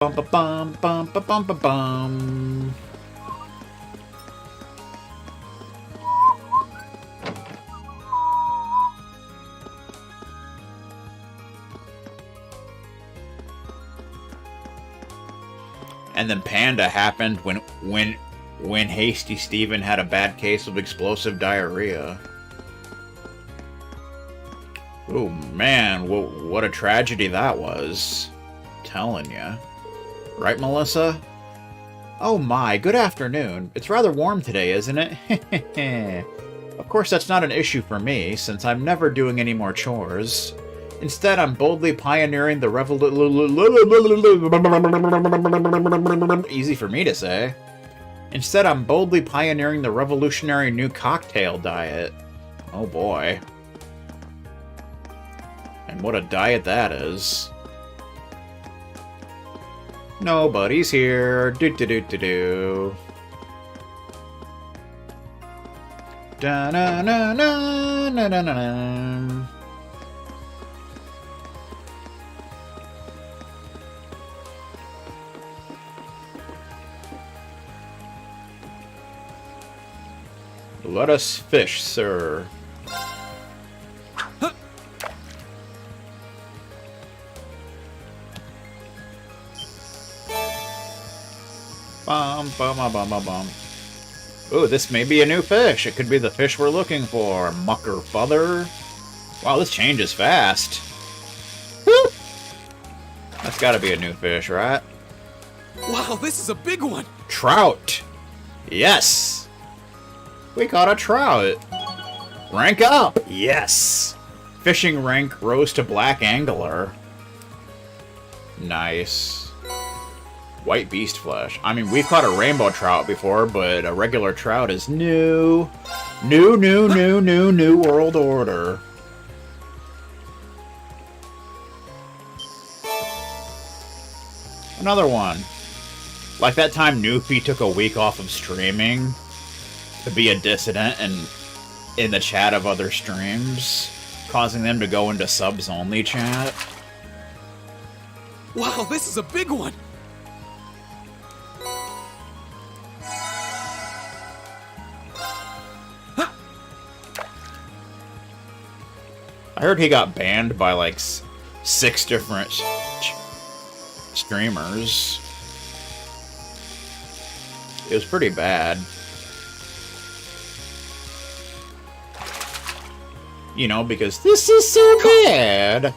Bum ba bum bum ba bum ba bum. And then Panda happened when Hasty Steven had a bad case of explosive diarrhea. Oh man, what a tragedy that was. Telling ya. Right, Melissa? Oh my, good afternoon. It's rather warm today, isn't it? Of course, that's not an issue for me, since I'm never doing any more chores. Instead, I'm boldly pioneering the easy for me to say. Instead, I'm boldly pioneering the revolutionary new cocktail diet. Oh boy. And what a diet that is. Nobody's here. Do do do do do. Da na na na na na na. Let us fish, sir. Bum, bum, bum, bum, bum. Ooh, this may be a new fish. It could be the fish we're looking for. Mucker father. Wow, this changes fast. Woo! That's gotta be a new fish, right? Wow, this is a big one! Trout! Yes! We caught a trout! Rank up! Yes! Fishing rank rose to black angler. Nice. White beast flesh. I mean, we've caught a rainbow trout before, but a regular trout is new. New world order. Another one. Like that time Newfie took a week off of streaming to be a dissident and in the chat of other streams, causing them to go into subs only chat. Wow, this is a big one! I heard he got banned by like 6 different streamers. It was pretty bad. You know, because this is so bad.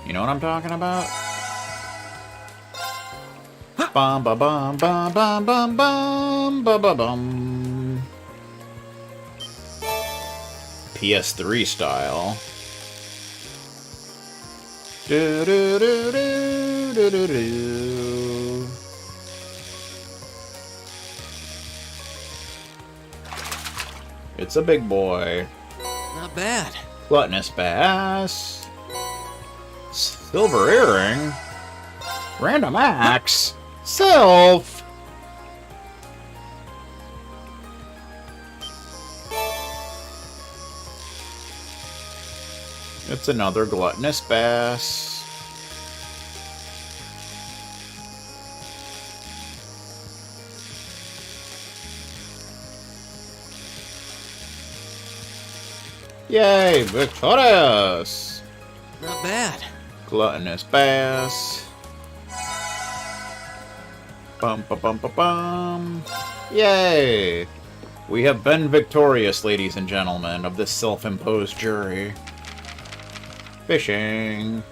You know what I'm talking about? Bum ba bum bum bum bum bum ba ba bum. PS3 style. Do do do do do do do. It's a big boy. Not bad. Gluttonous bass. Silver earring. Random axe. Self. It's another gluttonous bass. Yay, victorious! Not bad. Gluttonous bass. Bum ba bum ba bum. Yay! We have been victorious, ladies and gentlemen, of this self-imposed jury. Fishing.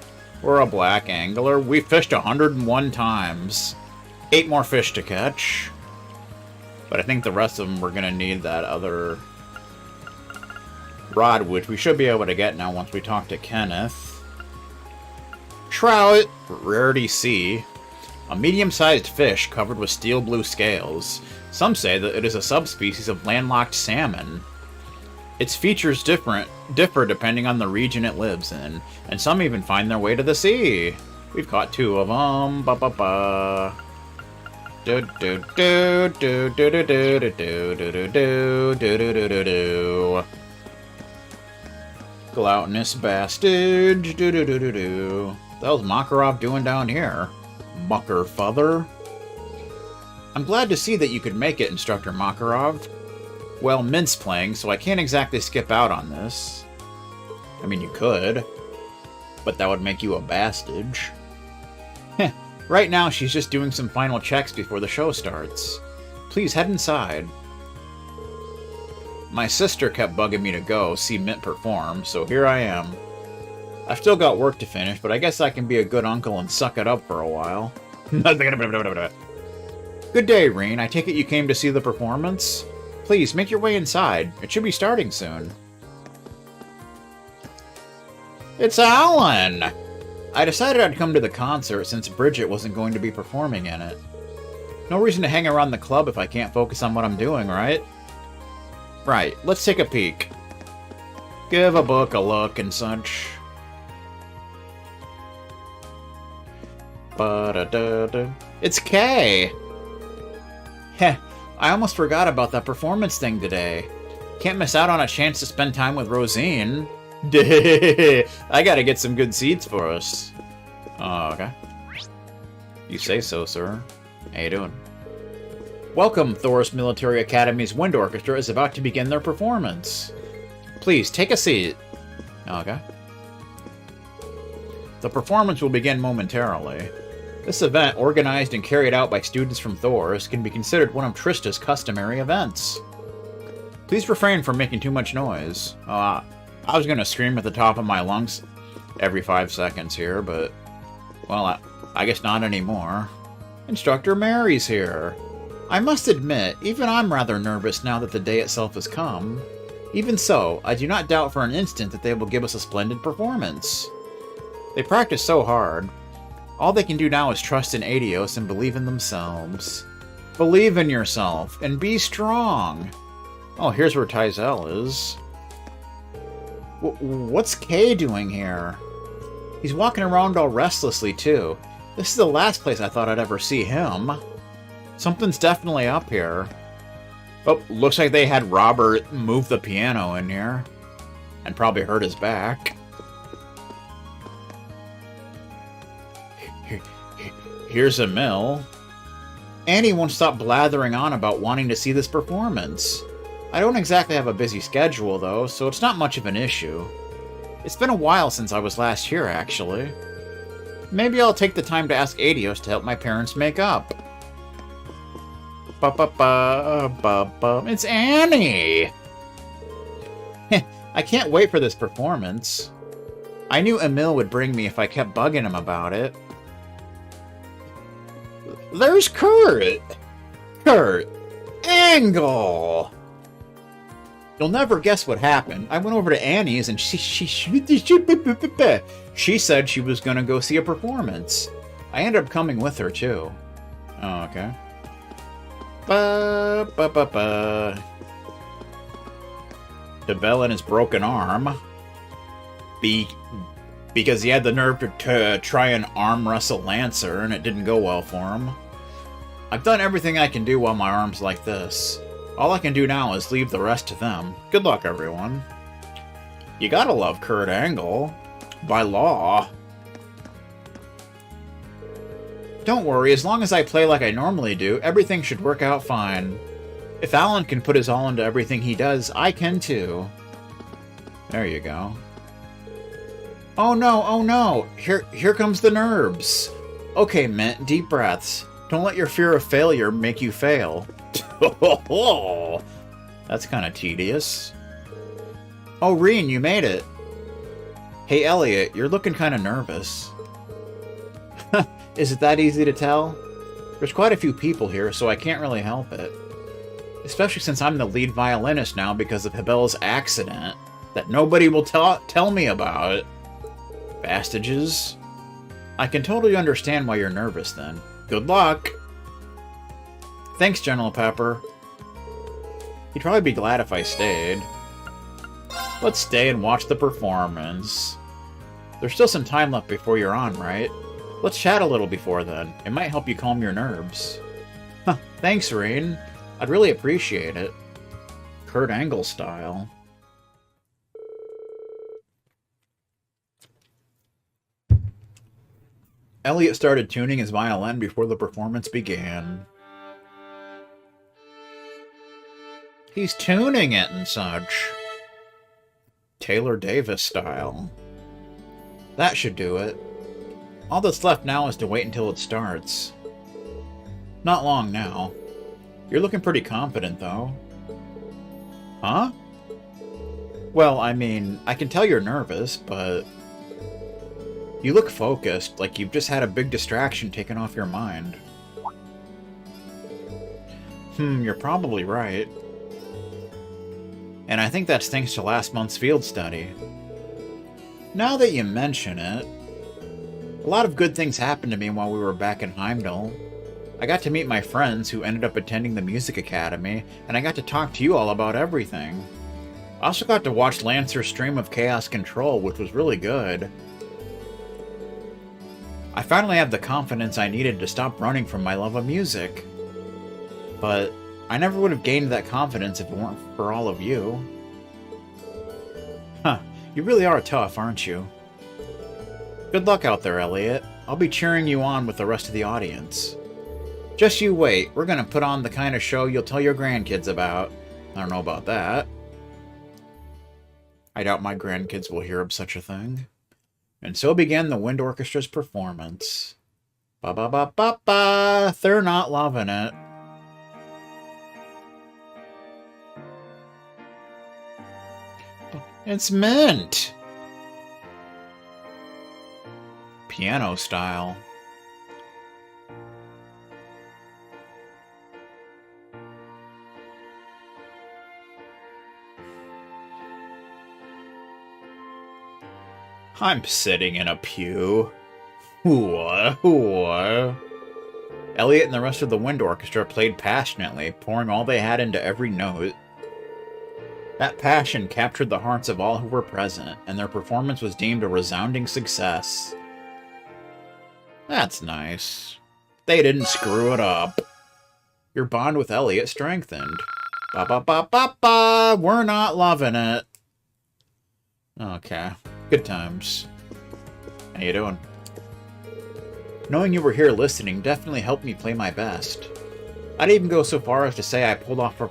We're a black angler. We fished 101 times. 8 more fish to catch. But I think the rest of them we're gonna need that other rod, which we should be able to get now once we talk to Kenneth. Trout. Rarity C. A medium-sized fish covered with steel blue scales. Some say that it is a subspecies of landlocked salmon. Its features differ depending on the region it lives in, and some even find their way to the sea. We've caught 2 of them. Ba ba ba. Do do do do do do do do do do do do do do do. Gluttonous bastard. Do do do do do. That was Makarov doing down here? Mucker Father. I'm glad to see that you could make it, Instructor Makarov. Well, Mint's playing, so I can't exactly skip out on this. I mean, you could, but that would make you a bastage. Heh, right now she's just doing some final checks before the show starts. Please head inside. My sister kept bugging me to go see Mint perform, so here I am. I've still got work to finish, but I guess I can be a good uncle and suck it up for a while. Good day, Reen. I take it you came to see the performance? Please, make your way inside. It should be starting soon. It's Alan! I decided I'd come to the concert since Bridget wasn't going to be performing in it. No reason to hang around the club if I can't focus on what I'm doing, right? Right, let's take a peek. Give a book a look and such. Ba-da-da-da. It's Kay! Heh, I almost forgot about that performance thing today. Can't miss out on a chance to spend time with Rosine. I gotta get some good seats for us. Oh, okay. You say so, sir. How you doing? Welcome, Thoris Military Academy's Wind Orchestra is about to begin their performance. Please, take a seat. Okay. The performance will begin momentarily. This event, organized and carried out by students from Thoris, can be considered one of Trista's customary events. Please refrain from making too much noise. I was going to scream at the top of my lungs every 5 seconds here, but, well, I guess not anymore. Instructor Mary's here. I must admit, even I'm rather nervous now that the day itself has come. Even so, I do not doubt for an instant that they will give us a splendid performance. They practice so hard. All they can do now is trust in Adios and believe in themselves. Believe in yourself, and be strong. Oh, here's where Tyzel is. What's Kay doing here? He's walking around all restlessly, too. This is the last place I thought I'd ever see him. Something's definitely up here. Oh, looks like they had Robert move the piano in here. And probably hurt his back. Here's Emil. Annie won't stop blathering on about wanting to see this performance. I don't exactly have a busy schedule, though, so it's not much of an issue. It's been a while since I was last here, actually. Maybe I'll take the time to ask Adios to help my parents make up. It's Annie! I can't wait for this performance. I knew Emil would bring me if I kept bugging him about it. There's Kurt! Kurt Angle! You'll never guess what happened. I went over to Annie's and she said she was gonna go see a performance. I ended up coming with her, too. Oh, okay. DeBell and his broken arm. Because he had the nerve to try and arm wrestle Lancer, and it didn't go well for him. I've done everything I can do while my arm's like this. All I can do now is leave the rest to them. Good luck, everyone. You gotta love Kurt Angle. By law. Don't worry, as long as I play like I normally do, everything should work out fine. If Alan can put his all into everything he does, I can too. There you go. Oh no, oh no! Here comes the Nerbs! Okay, Mint, deep breaths. Don't let your fear of failure make you fail. That's kind of tedious. Oh, Reen, you made it. Hey, Elliot, you're looking kind of nervous. Is it that easy to tell? There's quite a few people here, so I can't really help it. Especially since I'm the lead violinist now because of Hebel's accident that nobody will tell me about. Bastages. I can totally understand why you're nervous then. Good luck! Thanks, General Pepper. He'd probably be glad if I stayed. Let's stay and watch the performance. There's still some time left before you're on, right? Let's chat a little before then. It might help you calm your nerves. Huh, thanks, Rain. I'd really appreciate it. Kurt Angle style. Elliot started tuning his violin before the performance began. He's tuning it and such. Taylor Davis style. That should do it. All that's left now is to wait until it starts. Not long now. You're looking pretty confident, though. Huh? Well, I mean, I can tell you're nervous, but... You look focused, like you've just had a big distraction taken off your mind. You're probably right. And I think that's thanks to last month's field study. Now that you mention it, a lot of good things happened to me while we were back in Heimdall. I got to meet my friends who ended up attending the music academy, and I got to talk to you all about everything. I also got to watch Lancer's stream of Chaos Control, which was really good. I finally have the confidence I needed to stop running from my love of music. But I never would have gained that confidence if it weren't for all of you. Huh, you really are tough, aren't you? Good luck out there, Elliot. I'll be cheering you on with the rest of the audience. Just you wait, we're gonna put on the kind of show you'll tell your grandkids about. I don't know about that. I doubt my grandkids will hear of such a thing. And so began the Wind Orchestra's performance. Ba-ba-ba-ba-ba! They're not loving it. It's mint! Piano style. I'm sitting in a pew. Elliot and the rest of the Wind Orchestra played passionately, pouring all they had into every note. That passion captured the hearts of all who were present, and their performance was deemed a resounding success. That's nice. They didn't screw it up. Your bond with Elliot strengthened. Ba-ba-ba-ba-ba! We're not loving it. Okay. Good times. How you doing? Knowing you were here listening definitely helped me play my best. I'd even go so far as to say I pulled off a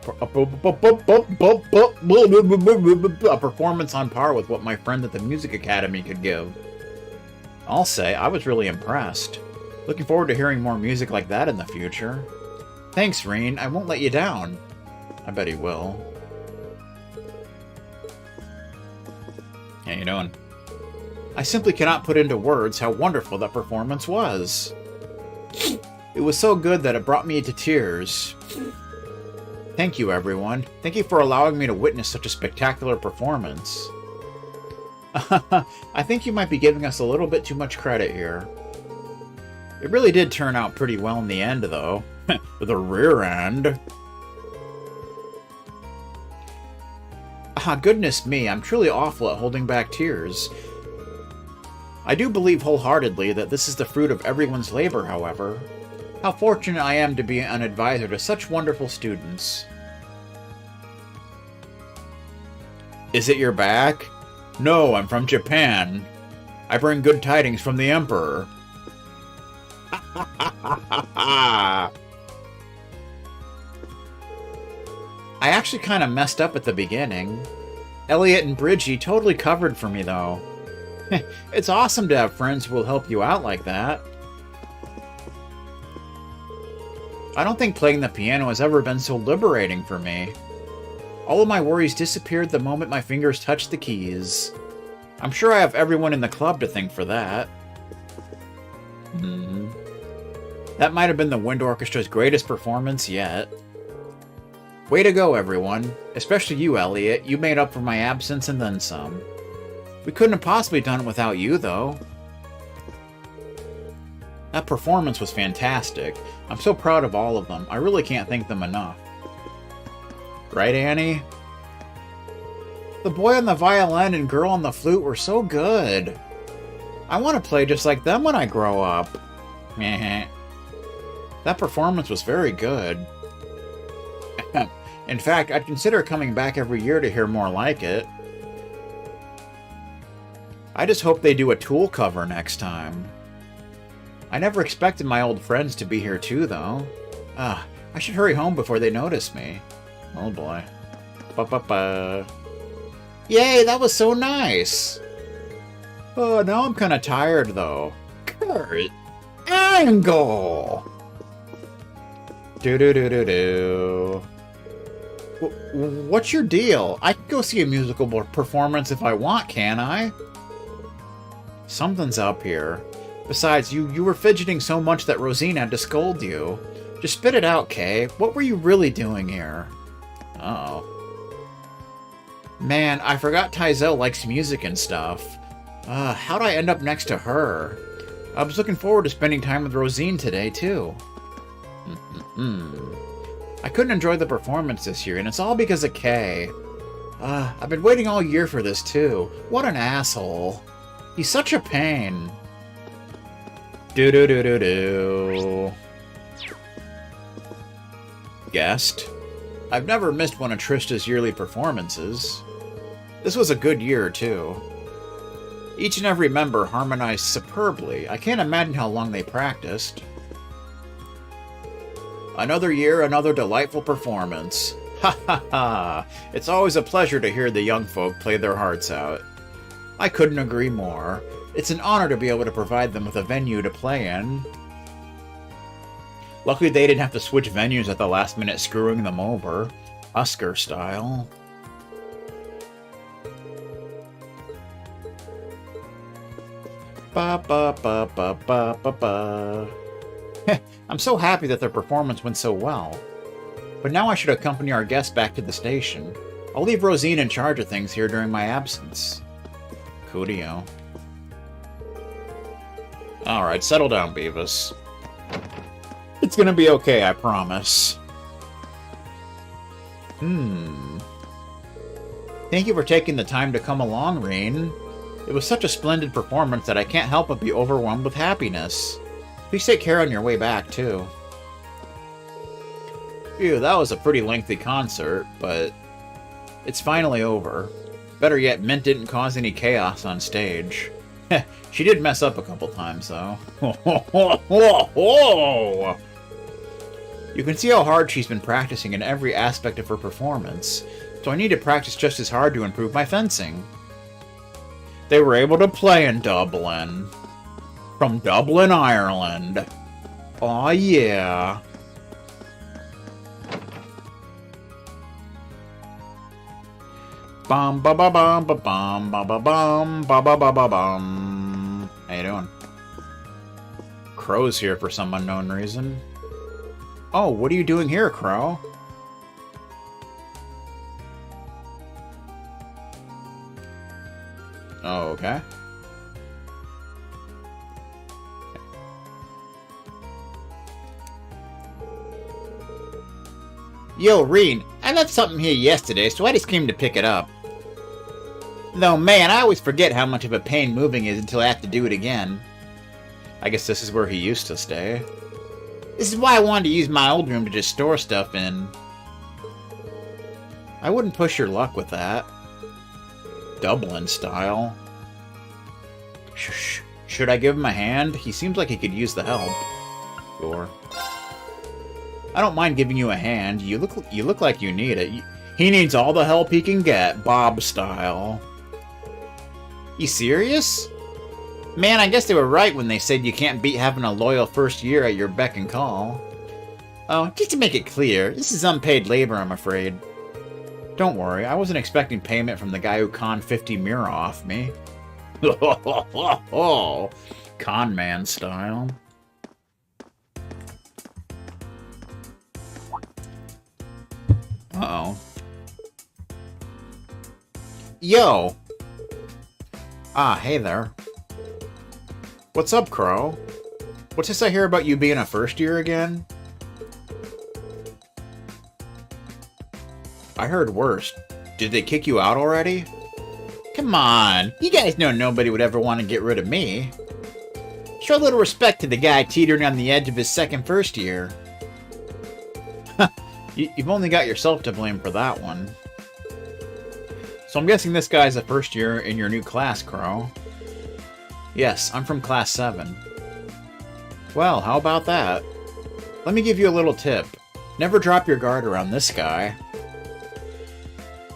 performance on par with what my friend at the Music Academy could give. I'll say I was really impressed. Looking forward to hearing more music like that in the future. Thanks, Reen. I won't let you down. I bet he will. How you doing? I simply cannot put into words how wonderful that performance was. It was so good that it brought me to tears. Thank you, everyone. Thank you for allowing me to witness such a spectacular performance. I think you might be giving us a little bit too much credit here. It really did turn out pretty well in the end, though. The rear end. Goodness me, I'm truly awful at holding back tears. I do believe wholeheartedly that this is the fruit of everyone's labor, however. How fortunate I am to be an advisor to such wonderful students. Is it your back? No, I'm from Japan. I bring good tidings from the Emperor. I actually kind of messed up at the beginning. Elliot and Bridgie totally covered for me, though. It's awesome to have friends who will help you out like that. I don't think playing the piano has ever been so liberating for me. All of my worries disappeared the moment my fingers touched the keys. I'm sure I have everyone in the club to thank for that. That might have been the Wind Orchestra's greatest performance yet. Way to go, everyone. Especially you, Elliot. You made up for my absence and then some. We couldn't have possibly done it without you, though. That performance was fantastic. I'm so proud of all of them. I really can't thank them enough. Right, Annie? The boy on the violin and girl on the flute were so good. I want to play just like them when I grow up. Meh. That performance was very good. In fact, I'd consider coming back every year to hear more like it. I just hope they do a Tool cover next time. I never expected my old friends to be here too, though. I should hurry home before they notice me. Oh boy. Ba-ba-ba. Yay, that was so nice! Oh, now I'm kind of tired, though. Kurt! Angle! Do-do-do-do-do. What's your deal? I can go see a musical performance if I want, can't I? Something's up here. Besides, you were fidgeting so much that Rosina had to scold you. Just spit it out, Kay. What were you really doing here? Uh-oh. Man, I forgot Taizel likes music and stuff. How'd I end up next to her? I was looking forward to spending time with Rosine today, too. I couldn't enjoy the performance this year, and it's all because of Kay. I've been waiting all year for this, too. What an asshole. He's such a pain. Do-do-do-do-do. Guest. I've never missed one of Trista's yearly performances. This was a good year, too. Each and every member harmonized superbly. I can't imagine how long they practiced. Another year, another delightful performance. Ha ha ha! It's always a pleasure to hear the young folk play their hearts out. I couldn't agree more. It's an honor to be able to provide them with a venue to play in. Luckily they didn't have to switch venues at the last minute, screwing them over. Husker style. Ba ba ba ba ba ba ba. I'm so happy that their performance went so well. But now I should accompany our guests back to the station. I'll leave Rosine in charge of things here during my absence. Coolio. Alright, settle down, Beavis. It's gonna be okay, I promise. Thank you for taking the time to come along, Reen. It was such a splendid performance that I can't help but be overwhelmed with happiness. Please take care on your way back, too. Phew, that was a pretty lengthy concert, but it's finally over. Better yet, Mint didn't cause any chaos on stage. She did mess up a couple times, though. You can see how hard she's been practicing in every aspect of her performance, so I need to practice just as hard to improve my fencing. They were able to play in Dublin. From Dublin, Ireland. Aw, yeah. Bum ba ba bum ba bum ba ba bum ba ba ba ba bum. How you doing? Crow's here for some unknown reason. Oh, what are you doing here, Crow? Oh, okay. Yo, Reen, I left something here yesterday, so I just came to pick it up. Though, man, I always forget how much of a pain moving is until I have to do it again. I guess this is where he used to stay. This is why I wanted to use my old room to just store stuff in. I wouldn't push your luck with that. Dublin style. Should I give him a hand? He seems like he could use the help. Sure. I don't mind giving you a hand. You look like you need it. He needs all the help he can get, Bob style. You serious? Man, I guess they were right when they said you can't beat having a loyal first year at your beck and call. Oh, just to make it clear, this is unpaid labor, I'm afraid. Don't worry, I wasn't expecting payment from the guy who conned 50 mira off me. Con man style. Uh-oh. Yo! Ah, hey there. What's up, Crow? What's this I hear about you being a first year again? I heard worse. Did they kick you out already? Come on, you guys know nobody would ever want to get rid of me. Show a little respect to the guy teetering on the edge of his second first year. You've only got yourself to blame for that one. So I'm guessing this guy's a first year in your new class, Crow. Yes, I'm from class 7. Well, how about that? Let me give you a little tip. Never drop your guard around this guy.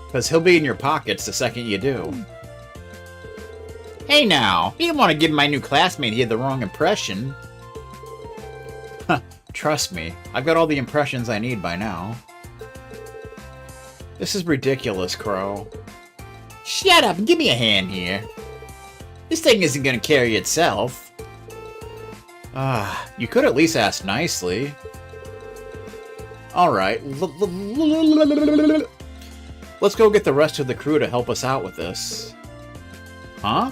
Because he'll be in your pockets the second you do. Hey now, you don't want to give my new classmate here the wrong impression. Huh, trust me, I've got all the impressions I need by now. This is ridiculous, Crow. Shut up and give me a hand here. This thing isn't going to carry itself. You could at least ask nicely. Alright. Let's go get the rest of the crew to help us out with this. Huh?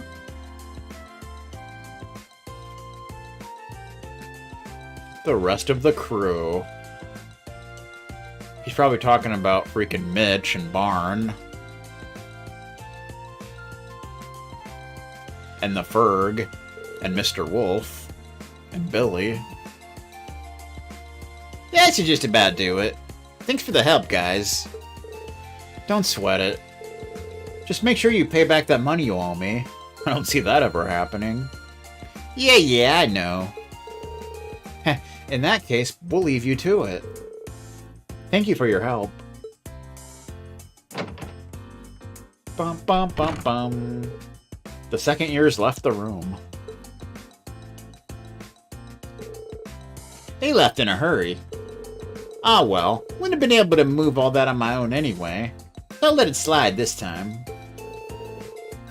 The rest of the crew. He's probably talking about freaking Mitch and Barn. And the Ferg. And Mr. Wolf. And Billy. That should just about do it. Thanks for the help, guys. Don't sweat it. Just make sure you pay back that money you owe me. I don't see that ever happening. Yeah, I know. In that case, we'll leave you to it. Thank you for your help. Bum bum bum bum. The second years left the room. They left in a hurry. Ah well, wouldn't have been able to move all that on my own anyway. I'll let it slide this time.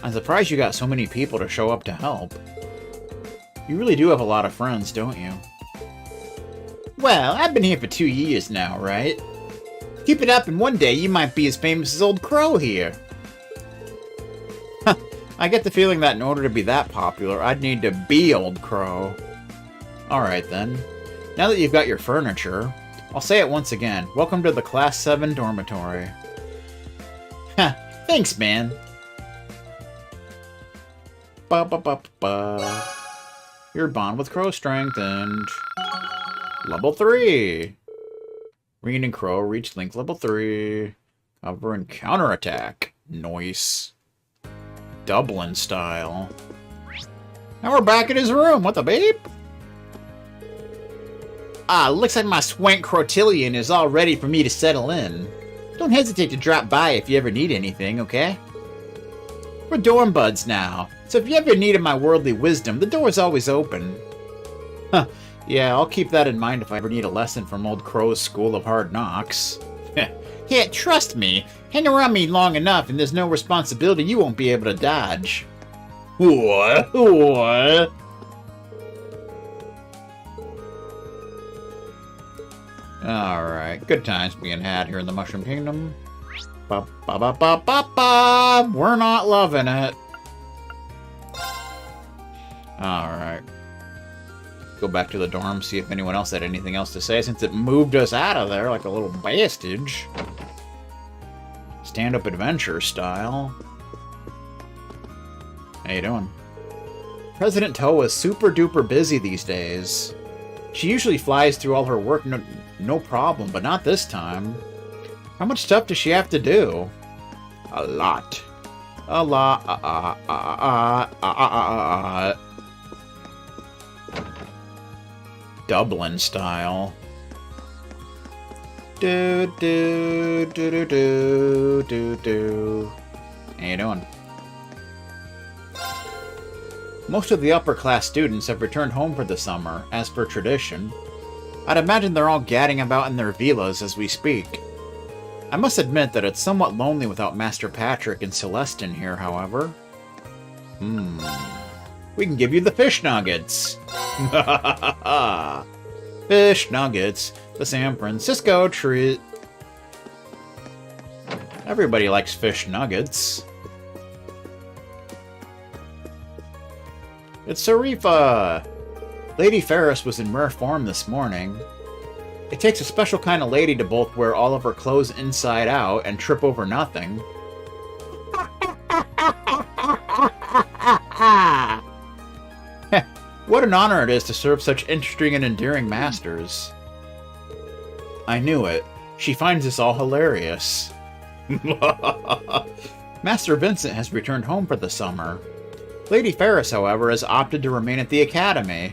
I'm surprised you got so many people to show up to help. You really do have a lot of friends, don't you? Well, I've been here for 2 years now, right? Keep it up and one day you might be as famous as Old Crow here. I get the feeling that in order to be that popular, I'd need to be Old Crow. Alright then. Now that you've got your furniture, I'll say it once again. Welcome to the Class 7 dormitory. Thanks, man. Ba-ba-ba-ba. Your bond with Crow strengthened. Level 3. Reen and Crow reach Link level 3. Cover and counterattack. Nice. Dublin style. Now we're back in his room. What the beep? Looks like my swank Crotillion is all ready for me to settle in. Don't hesitate to drop by if you ever need anything, okay? We're dorm buds now, so if you ever needed my worldly wisdom, the door's always open. Huh, yeah, I'll keep that in mind if I ever need a lesson from Old Crow's School of Hard Knocks. Yeah, trust me, hang around me long enough and there's no responsibility you won't be able to dodge. What? Alright, good times being had here in the Mushroom Kingdom. Ba-ba-ba-ba-ba-ba! We're not loving it. Alright. Go back to the dorm, see if anyone else had anything else to say, since it moved us out of there like a little bastage. Stand-up adventure style. How you doing? President Toa is super-duper busy these days. She usually flies through all her work no problem, but not this time. How much stuff does she have to do? A lot. A lot. Dublin style. Do do do do do do do. How you doing? Most of the upper-class students have returned home for the summer, as per tradition. I'd imagine they're all gadding about in their villas as we speak. I must admit that it's somewhat lonely without Master Patrick and Celestin here, however. We can give you the fish nuggets! Fish nuggets, the San Francisco treat. Everybody likes fish nuggets. It's Sarifa! Lady Ferris was in rare form this morning. It takes a special kind of lady to both wear all of her clothes inside out and trip over nothing. What an honor it is to serve such interesting and endearing masters. I knew it. She finds us all hilarious. Master Vincent has returned home for the summer. Lady Ferris, however, has opted to remain at the academy.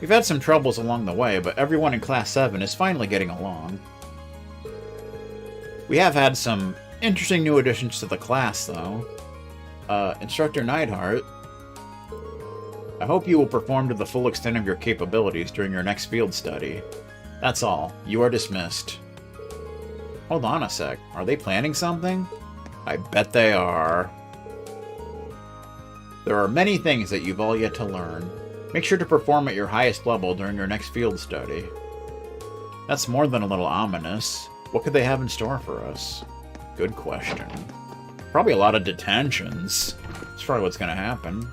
We've had some troubles along the way, but everyone in Class 7 is finally getting along. We have had some interesting new additions to the class, though. Instructor Neidhart, I hope you will perform to the full extent of your capabilities during your next field study. That's all. You are dismissed. Hold on a sec. Are they planning something? I bet they are. There are many things that you've all yet to learn. Make sure to perform at your highest level during your next field study. That's more than a little ominous. What could they have in store for us? Good question. Probably a lot of detentions. That's probably what's going to happen.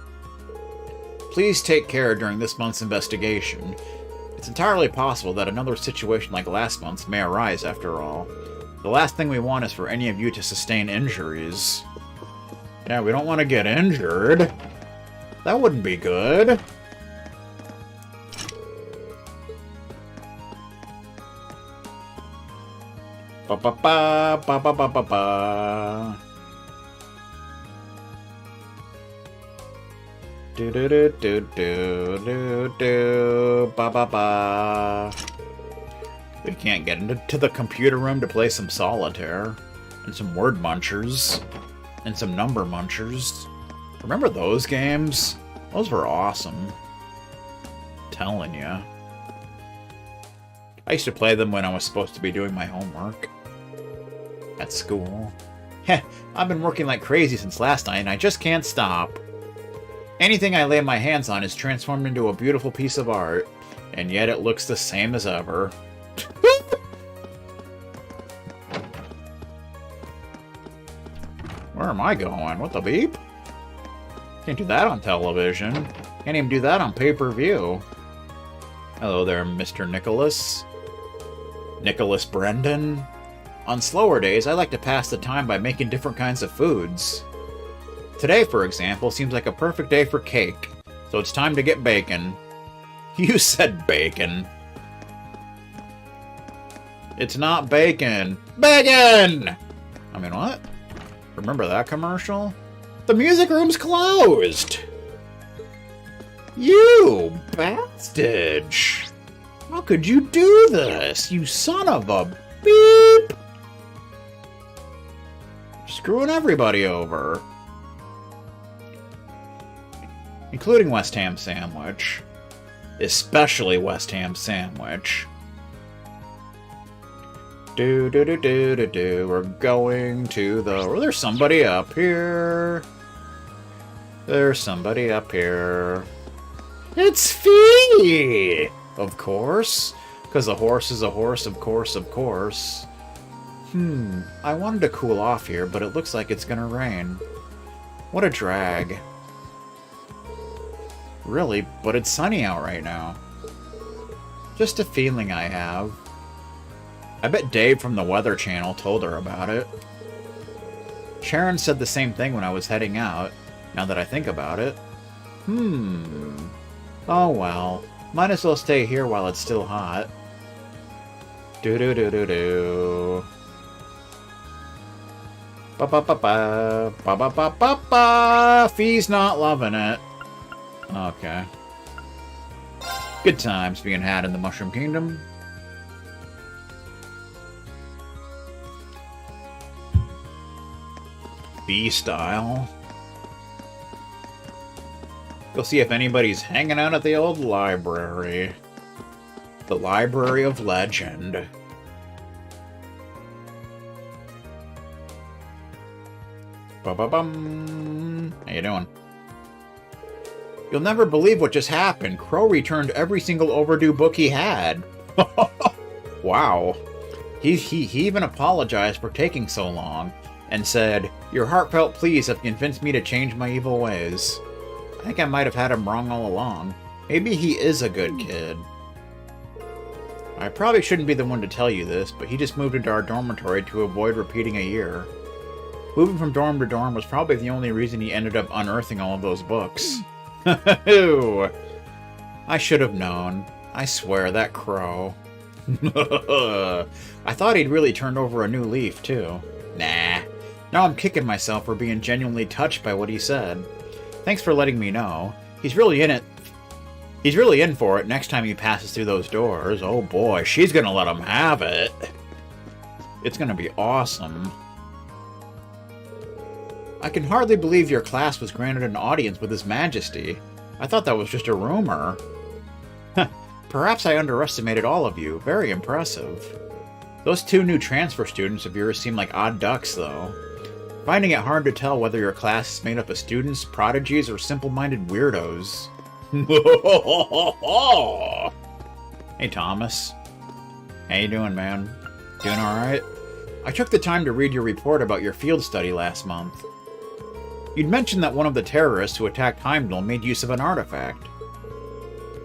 Please take care during this month's investigation. It's entirely possible that another situation like last month's may arise after all. The last thing we want is for any of you to sustain injuries. Yeah, we don't want to get injured. That wouldn't be good. Ba ba ba ba ba ba ba ba. Do do do do do do do ba ba ba. We can't get into the computer room to play some solitaire and some word munchers and some number munchers. Remember those games? Those were awesome. Telling ya. I used to play them when I was supposed to be doing my homework at school. Heh, I've been working like crazy since last night and I just can't stop. Anything I lay my hands on is transformed into a beautiful piece of art, and yet it looks the same as ever. Where am I going? What the beep? Can't do that on television. Can't even do that on pay-per-view. Hello there, Mr. Nicholas. Nicholas Brendan. On slower days, I like to pass the time by making different kinds of foods. Today, for example, seems like a perfect day for cake, so it's time to get bacon. You said bacon. It's not bacon. Bacon! I mean, what? Remember that commercial? The music room's closed! You bastard! How could you do this, you son of a beep? Screwing everybody over. Including West Ham Sandwich. Especially West Ham Sandwich. Do do do do do do. We're going to the... Oh, there's somebody up here. There's somebody up here. It's Fee! Of course. Because a horse is a horse, of course, of course. I wanted to cool off here, but it looks like it's gonna rain. What a drag. Really, but it's sunny out right now. Just a feeling I have. I bet Dave from the Weather Channel told her about it. Sharon said the same thing when I was heading out, now that I think about it. Oh well. Might as well stay here while it's still hot. Do-do-do-do-do. Ba-ba-ba-ba. Ba-ba-ba-ba-ba. Fee's not loving it. Okay. Good times being had in the Mushroom Kingdom. B-style. Go see if anybody's hanging out at the old library. The Library of Legend. Ba-ba-bum. How you doing? You'll never believe what just happened. Crow returned every single overdue book he had. Wow. He even apologized for taking so long and said, "Your heartfelt pleas have convinced me to change my evil ways." I think I might have had him wrong all along. Maybe he is a good kid. I probably shouldn't be the one to tell you this, but he just moved into our dormitory to avoid repeating a year. Moving from dorm to dorm was probably the only reason he ended up unearthing all of those books. I should have known. I swear, that crow. I thought he'd really turned over a new leaf, too. Nah. Now I'm kicking myself for being genuinely touched by what he said. Thanks for letting me know. He's really in it. He's really in for it next time he passes through those doors. Oh boy, she's gonna let him have it. It's gonna be awesome. I can hardly believe your class was granted an audience with His Majesty. I thought that was just a rumor. Perhaps I underestimated all of you. Very impressive. Those 2 new transfer students of yours seem like odd ducks, though. Finding it hard to tell whether your class is made up of students, prodigies, or simple-minded weirdos. Hey, Thomas. How you doing, man? Doing alright? I took the time to read your report about your field study last month. You'd mentioned that one of the terrorists who attacked Heimdall made use of an artifact.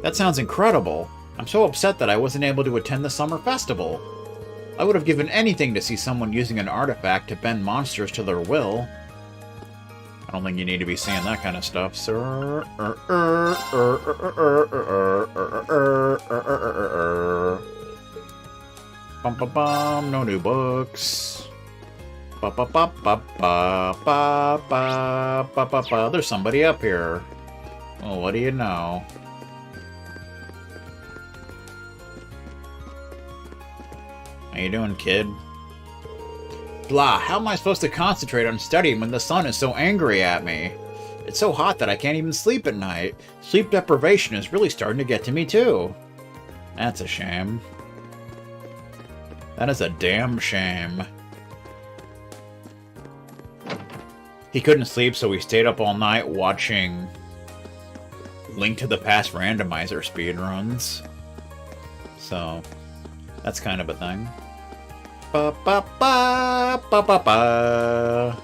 That sounds incredible. I'm so upset that I wasn't able to attend the summer festival. I would have given anything to see someone using an artifact to bend monsters to their will. I don't think you need to be saying that kind of stuff, sir. Bum bum bum, no new books. Ba ba ba ba ba ba ba ba ba ba. There's somebody up here. Well, what do you know? How you doing, kid? Blah, how am I supposed to concentrate on studying when the sun is so angry at me? It's so hot that I can't even sleep at night. Sleep deprivation is really starting to get to me, too. That's a shame. That is a damn shame. He couldn't sleep, so he stayed up all night watching Link to the Past randomizer speedruns. So, that's kind of a thing. Ba ba ba ba ba ba ba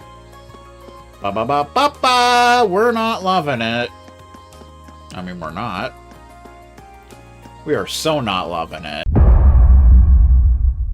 ba ba ba ba. We're not loving it. I mean, we're not. We are so not loving it.